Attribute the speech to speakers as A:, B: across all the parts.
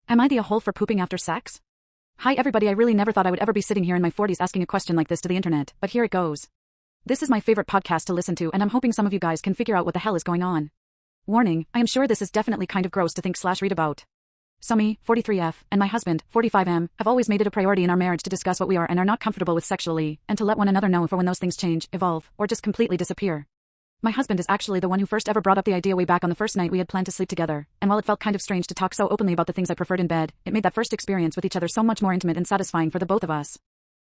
A: Am I the a-hole for pooping after sex? Hi everybody, I really never thought I would ever be sitting here in my 40s asking a question like this to the internet, but here it goes. This is my favorite podcast to listen to and I'm hoping some of you guys can figure out what the hell is going on. Warning, I am sure this is definitely kind of gross to think/read about. So me, 43F, and my husband, 45M, have always made it a priority in our marriage to discuss what we are and are not comfortable with sexually, and to let one another know if or when those things change, evolve, or just completely disappear. My husband is actually the one who first ever brought up the idea way back on the first night we had planned to sleep together, and while it felt kind of strange to talk so openly about the things I preferred in bed, it made that first experience with each other so much more intimate and satisfying for the both of us.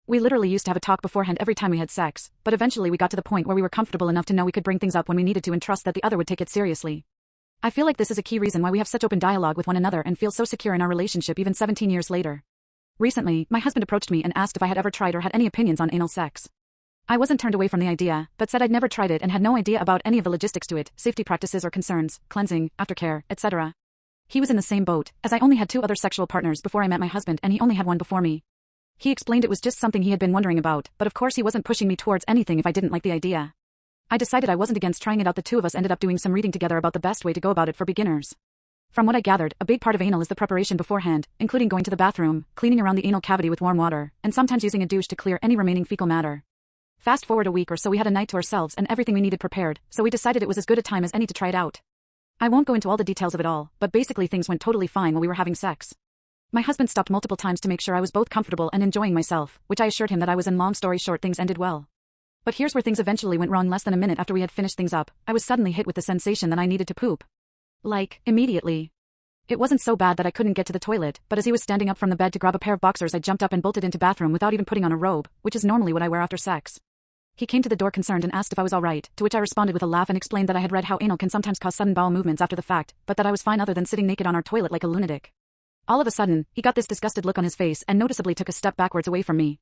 A: We literally used to have a talk beforehand every time we had sex, but eventually we got to the point where we were comfortable enough to know we could bring things up when we needed to and trust that the other would take it seriously. I feel like this is a key reason why we have such open dialogue with one another and feel so secure in our relationship even 17 years later. Recently, my husband approached me and asked if I had ever tried or had any opinions on anal sex. I wasn't turned away from the idea, but said I'd never tried it and had no idea about any of the logistics to it, safety practices or concerns, cleansing, aftercare, etc. He was in the same boat, as I only had 2 other sexual partners before I met my husband and he only had one before me. He explained it was just something he had been wondering about, but of course he wasn't pushing me towards anything if I didn't like the idea. I decided I wasn't against trying it out. The 2 of us ended up doing some reading together about the best way to go about it for beginners. From what I gathered, a big part of anal is the preparation beforehand, including going to the bathroom, cleaning around the anal cavity with warm water, and sometimes using a douche to clear any remaining fecal matter. Fast forward a week or so, we had a night to ourselves and everything we needed prepared, so we decided it was as good a time as any to try it out. I won't go into all the details of it all, but basically things went totally fine while we were having sex. My husband stopped multiple times to make sure I was both comfortable and enjoying myself, which I assured him that I was, and long story short, things ended well. But here's where things eventually went wrong. Less than a minute after we had finished things up, I was suddenly hit with the sensation that I needed to poop. Like, immediately. It wasn't so bad that I couldn't get to the toilet, but as he was standing up from the bed to grab a pair of boxers, I jumped up and bolted into the bathroom without even putting on a robe, which is normally what I wear after sex. He came to the door concerned and asked if I was alright, to which I responded with a laugh and explained that I had read how anal can sometimes cause sudden bowel movements after the fact, but that I was fine other than sitting naked on our toilet like a lunatic. All of a sudden, he got this disgusted look on his face and noticeably took a step backwards away from me.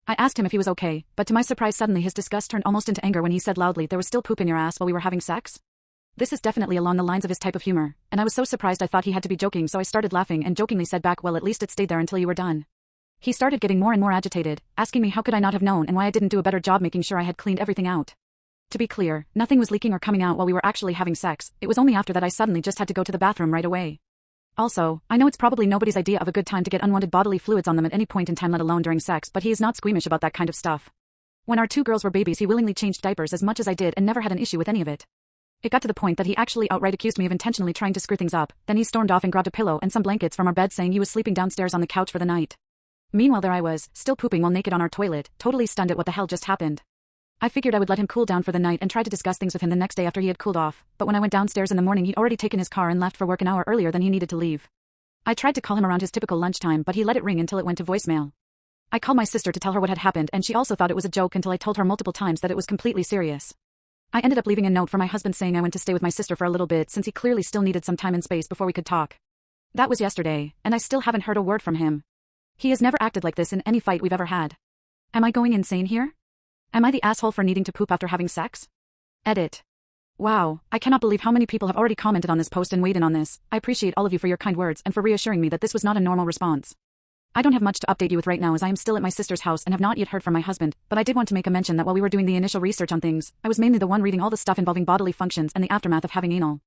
A: I asked him if he was okay, but to my surprise suddenly his disgust turned almost into anger when he said loudly, "There was still poop in your ass while we were having sex?" This is definitely along the lines of his type of humor, and I was so surprised I thought he had to be joking, so I started laughing and jokingly said back, "Well, at least it stayed there until you were done." He started getting more and more agitated, asking me how could I not have known and why I didn't do a better job making sure I had cleaned everything out. To be clear, nothing was leaking or coming out while we were actually having sex. It was only after that I suddenly just had to go to the bathroom right away. Also, I know it's probably nobody's idea of a good time to get unwanted bodily fluids on them at any point in time, let alone during sex, but he is not squeamish about that kind of stuff. When our 2 girls were babies, he willingly changed diapers as much as I did and never had an issue with any of it. It got to the point that he actually outright accused me of intentionally trying to screw things up. Then he stormed off and grabbed a pillow and some blankets from our bed, saying he was sleeping downstairs on the couch for the night. Meanwhile there I was, still pooping while naked on our toilet, totally stunned at what the hell just happened. I figured I would let him cool down for the night and try to discuss things with him the next day after he had cooled off, but when I went downstairs in the morning he'd already taken his car and left for work an hour earlier than he needed to leave. I tried to call him around his typical lunchtime, but he let it ring until it went to voicemail. I called my sister to tell her what had happened, and she also thought it was a joke until I told her multiple times that it was completely serious. I ended up leaving a note for my husband saying I went to stay with my sister for a little bit since he clearly still needed some time and space before we could talk. That was yesterday, and I still haven't heard a word from him. He has never acted like this in any fight we've ever had. Am I going insane here? Am I the asshole for needing to poop after having sex? Edit. Wow, I cannot believe how many people have already commented on this post and weighed in on this. I appreciate all of you for your kind words and for reassuring me that this was not a normal response. I don't have much to update you with right now as I am still at my sister's house and have not yet heard from my husband, but I did want to make a mention that while we were doing the initial research on things, I was mainly the one reading all the stuff involving bodily functions and the aftermath of having anal.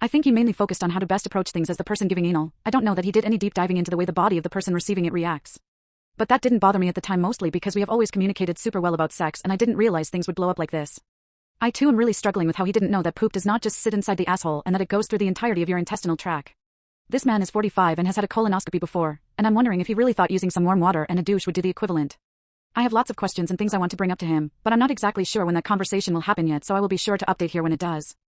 A: I think he mainly focused on how to best approach things as the person giving anal. I don't know that he did any deep diving into the way the body of the person receiving it reacts. But that didn't bother me at the time, mostly because we have always communicated super well about sex and I didn't realize things would blow up like this. I too am really struggling with how he didn't know that poop does not just sit inside the asshole and that it goes through the entirety of your intestinal tract. This man is 45 and has had a colonoscopy before, and I'm wondering if he really thought using some warm water and a douche would do the equivalent. I have lots of questions and things I want to bring up to him, but I'm not exactly sure when that conversation will happen yet, so I will be sure to update here when it does.